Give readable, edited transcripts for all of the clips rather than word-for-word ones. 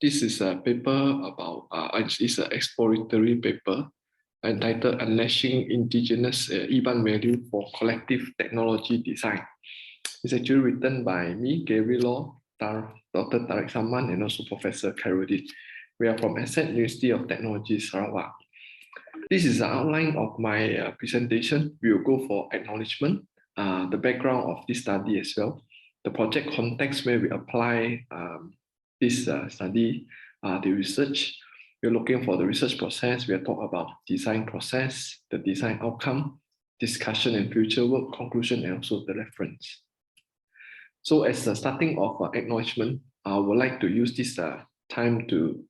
This is a paper about, it's an exploratory paper entitled Unleashing Indigenous Iban Value for Collective Technology Design. It's actually written by me, Gary Law, Dr. Tariq Zaman, and also Professor Khairuddin. We are from Asset University of Technology, Sarawak. This is the outline of my presentation. We will go for acknowledgement, the background of this study as well, the project context where we apply this study, the research. We're looking for the research process. We are talking about design process, the design outcome, discussion and future work, conclusion, and also the reference. So as a starting of acknowledgement, I would like to use this time to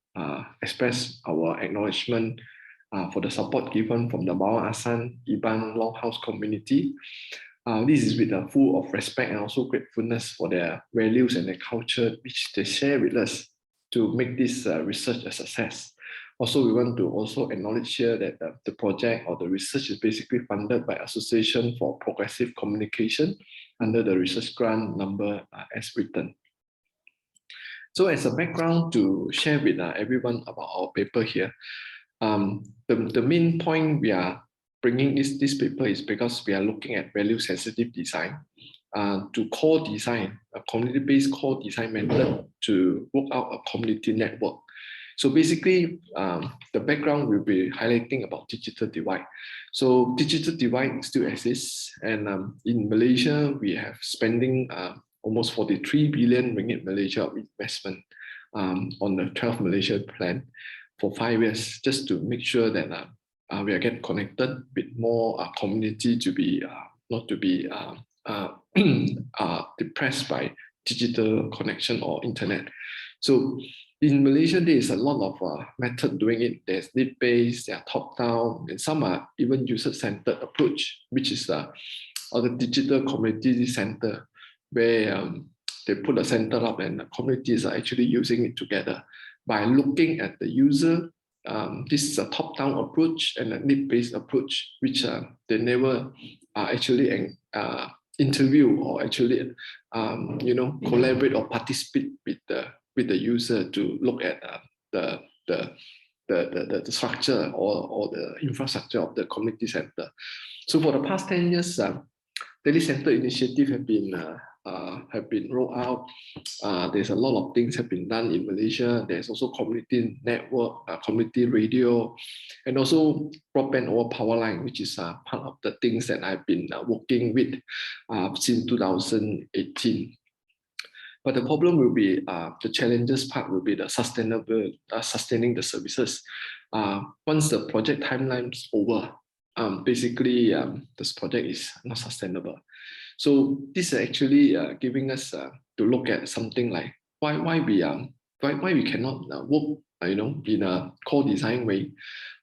express our acknowledgement for the support given from the Bawang Asan Iban Longhouse community. This is with full of respect and also gratefulness for their values and their culture, which they share with us to make this research a success. Also, we want to also acknowledge here that the project or the research is basically funded by Association for Progressive Communication under the research grant number as written. So as a background to share with everyone about our paper here, the main point we are bringing this paper is because we are looking at value-sensitive design to core design, a community-based core design method to work out a community network. So basically, the background will be highlighting about digital divide. So digital divide still exists, and in Malaysia, we have spending almost 43 billion ringgit Malaysia investment on the 12 Malaysia plan for 5 years, just to make sure that we are getting connected with more community to be not to be depressed by digital connection or internet. So in Malaysia, there is a lot of method doing it. There's need-based, there are top-down, and some are even user-centered approach, which is the digital community center, where they put a center up and the communities are actually using it together. By looking at the user, this is a top-down approach and a need-based approach, which they never actually interview or actually collaborate or participate with the user to look at the structure or the infrastructure of the community center. So for the past 10 years, daily center initiative have been rolled out. There's a lot of things have been done in Malaysia. There's also community network, community radio, and also broadband over power line, which is part of the things that I've been working with since 2018. But the problem will be, the challenges part will be the sustaining the services. Once the project timeline is over, basically this project is not sustainable. So this is actually giving us to look at something like why we cannot work in a core design way,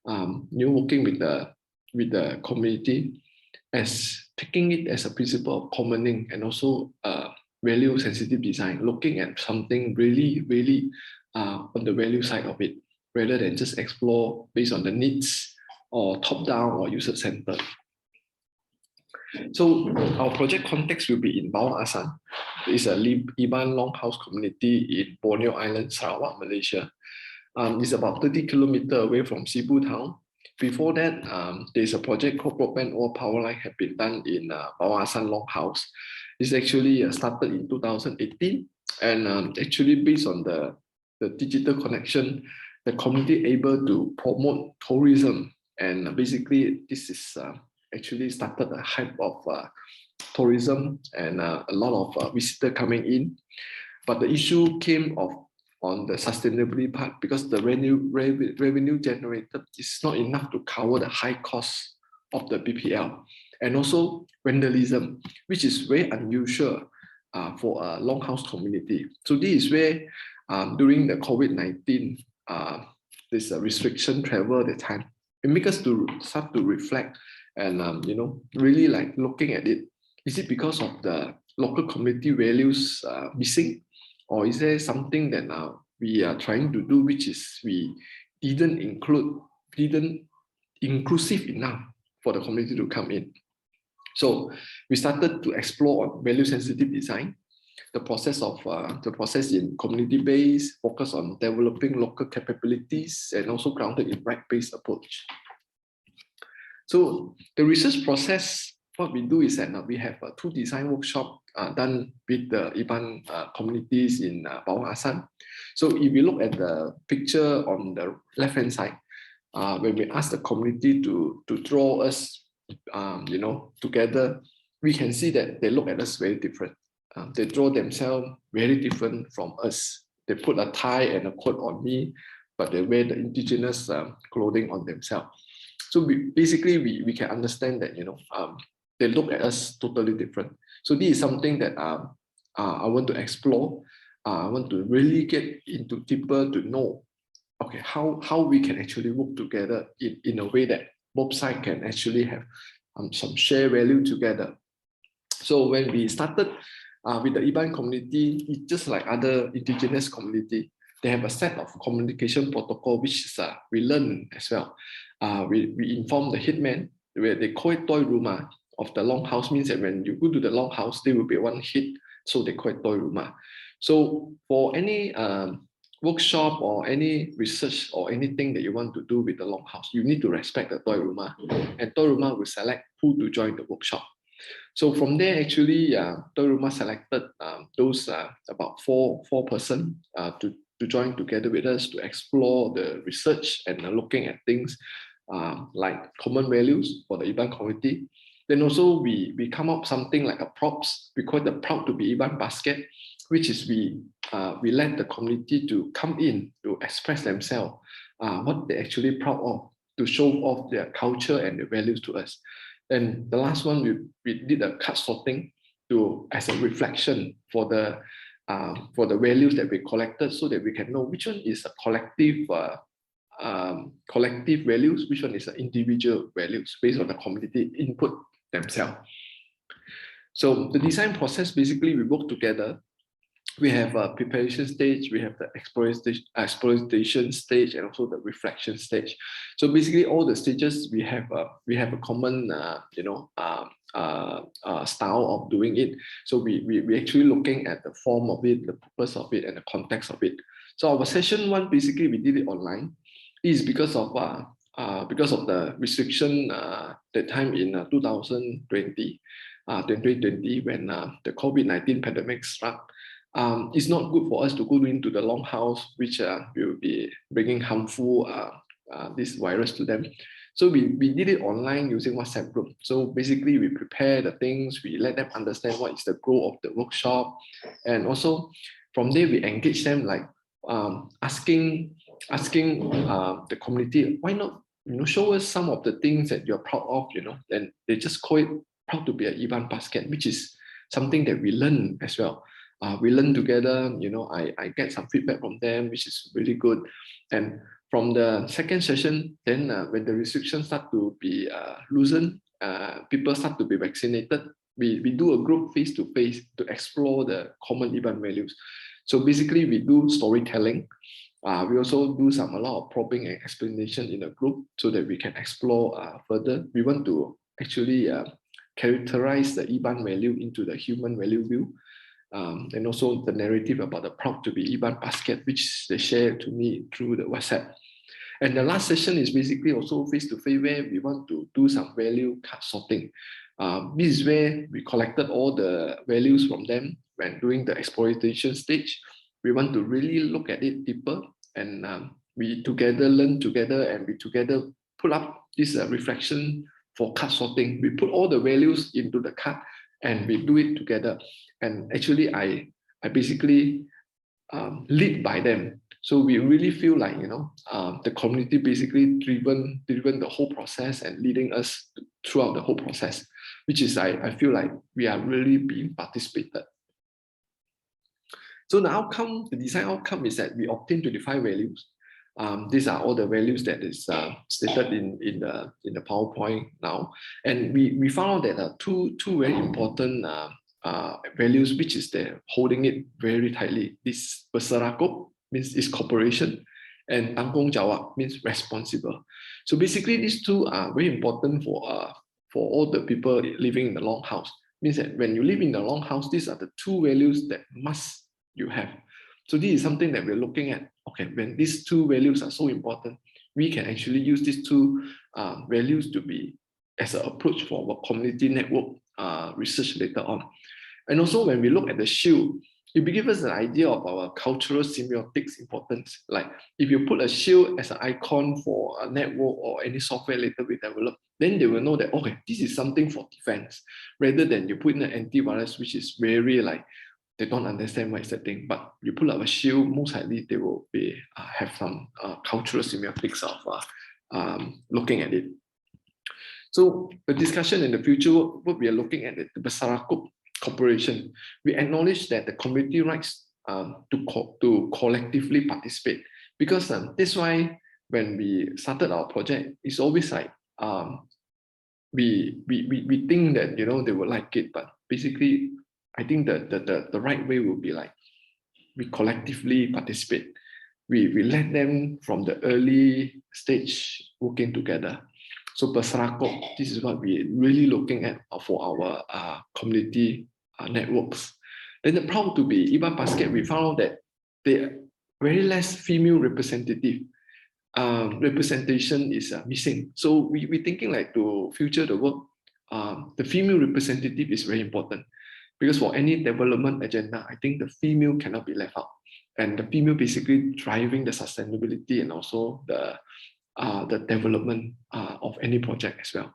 working with the community, as taking it as a principle of commoning and also value sensitive design, looking at something really on the value side of it, rather than just explore based on the needs or top down or user centered. So our project context will be in Bawang Asan. It's a Iban Longhouse community in Borneo Island, Sarawak, Malaysia. It's about 30 kilometers away from Cebu town. Before that, there's a project called Broadband or Power Line have been done in Bawang Asan Longhouse. It's actually started in 2018, and actually based on the digital connection, the community able to promote tourism, and basically this is actually started a hype of tourism and a lot of visitors coming in. But the issue came on the sustainability part, because the revenue generated is not enough to cover the high cost of the BPL, and also vandalism, which is very unusual for a longhouse community. So this is where during the COVID-19, there's a restriction travel at the time. It makes us to start to reflect and really like looking at it. Is it because of the local community values missing, or is there something that we are trying to do which is we didn't inclusive enough for the community to come in? So we started to explore value sensitive design. the process in community-based, focus on developing local capabilities, and also grounded in right-based approach. So the research process, what we do is that we have two design workshops done with the Iban communities in Bawang Asan. So if you look at the picture on the left-hand side, when we ask the community to draw us, together, we can see that they look at us very different. They draw themselves very different from us. They put a tie and a coat on me, but they wear the indigenous clothing on themselves. So we can understand that they look at us totally different. So this is something that I want to explore. I want to really get into deeper to know, okay, how we can actually work together in a way that both sides can actually have some shared value together. So when we started with the Iban community, it's just like other indigenous community. They have a set of communication protocol, which is, we learn as well. We inform the hitman, where they call it toy rumah of the longhouse, means that when you go to the longhouse, there will be one hit, so they call it toy rumah. So for any workshop or any research or anything that you want to do with the longhouse, you need to respect the toy rumah, and toy rumah will select who to join the workshop. So from there, actually, toy rumah selected those about four person to join together with us to explore the research and looking at things like common values for the Iban community. Then also we come up something like a props. We call it the proud to be Iban basket, which is we let the community to come in to express themselves, what they're actually proud of, to show off their culture and their values to us. And the last one, we did a card sorting as a reflection for the values that we collected, so that we can know which one is a collective values, which one is individual values based on the community input themselves. So the design process, basically we work together. We have a preparation stage, we have the exploitation stage, and also the reflection stage. So basically all the stages we have a common style of doing it. So we actually looking at the form of it, the purpose of it, and the context of it. So our session one, basically we did it online. Is because of the restriction that time in 2020 when the COVID-19 pandemic struck. It's not good for us to go into the longhouse, which will be bringing harmful this virus to them. So we did it online using WhatsApp group. So basically we prepare the things, we let them understand what is the goal of the workshop, and also from there we engage them, like asking the community, why not show us some of the things that you're proud of, and they just call it proud to be an Iban basket, which is something that we learn as well. We learn together, I get some feedback from them, which is really good. And from the second session, then when the restrictions start to be loosened, people start to be vaccinated, we do a group face-to-face to explore the common Iban values. So basically we do storytelling. We also do a lot of probing and explanation in a group so that we can explore further. We want to actually characterize the Iban value into the human value view. And also the narrative about the proud to be Iban basket, which they share to me through the WhatsApp. And the last session is basically also face-to-face, where we want to do some value card sorting. This is where we collected all the values from them when doing the exploitation stage. We want to really look at it deeper, and we together learn together, and we together pull up this reflection for card sorting. We put all the values into the card and we do it together. And actually, I basically lead by them. So we really feel like, the community basically driven the whole process and leading us throughout the whole process, which is, I feel like we are really being participated. So the design outcome is that we obtain 25 values. These are all the values that is stated in the PowerPoint now. And we found out that two very important values, which is they're holding it very tightly. This berseragam means is cooperation, and tanggung jawab means responsible. So basically these two are very important for all the people living in the longhouse. Means that when you live in the longhouse, these are the two values that must you have. So this is something that we're looking at. Okay, when these two values are so important, we can actually use these two values to be as an approach for our community network research later on. And also when we look at the shield, it gives us an idea of our cultural semiotics importance. Like if you put a shield as an icon for a network or any software later we develop, then they will know that, okay, this is something for defense, rather than you put in an antivirus, which is very like, they don't understand what is the thing. But you pull up a shield, most likely they will be have some cultural semiotics of looking at it. So the discussion in the future, what we are looking at the Masyarakat cooperation. We acknowledge that the community rights to collectively participate, because that's why when we started our project, it's always like we think that they will like it, but basically I think that the right way will be like we collectively participate. We let them from the early stage working together. So Masyarakat, this is what we're really looking at for our community networks. Then proud to be Iban Basket, we found out that they're very less female representative. Representation is missing. So we're thinking like to future the work, the female representative is very important, because for any development agenda, I think the female cannot be left out. And the female basically driving the sustainability and also the development of any project as well.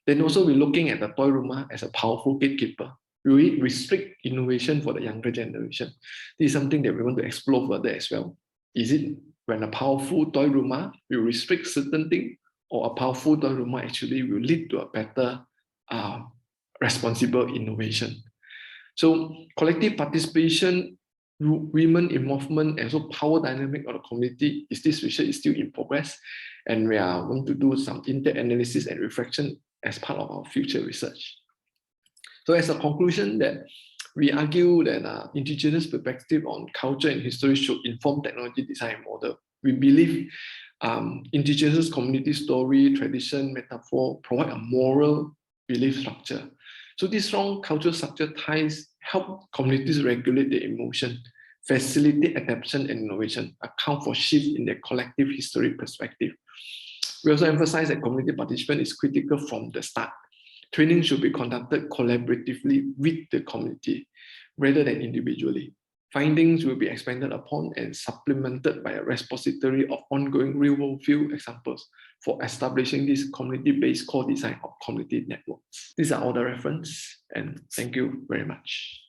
Then also we're looking at the toy rumah as a powerful gatekeeper. We restrict innovation for the younger generation. This is something that we want to explore further as well. Is it when a powerful toy rumah will restrict certain things, or a powerful toy rumah actually will lead to a better responsible innovation? So collective participation, women involvement, and so power dynamic of the community, this research is still in progress, and we are going to do some in-depth analysis and reflection as part of our future research. So as a conclusion, that we argue that indigenous perspective on culture and history should inform technology design model. We believe indigenous community story, tradition, metaphor provide a moral belief structure. So this strong cultural structure ties help communities regulate their emotion, facilitate adaptation and innovation, account for shifts in their collective history perspective. We also emphasize that community participation is critical from the start. Training should be conducted collaboratively with the community rather than individually. Findings will be expanded upon and supplemented by a repository of ongoing real-world field examples for establishing this community-based core design of community networks. These are all the reference, and thank you very much.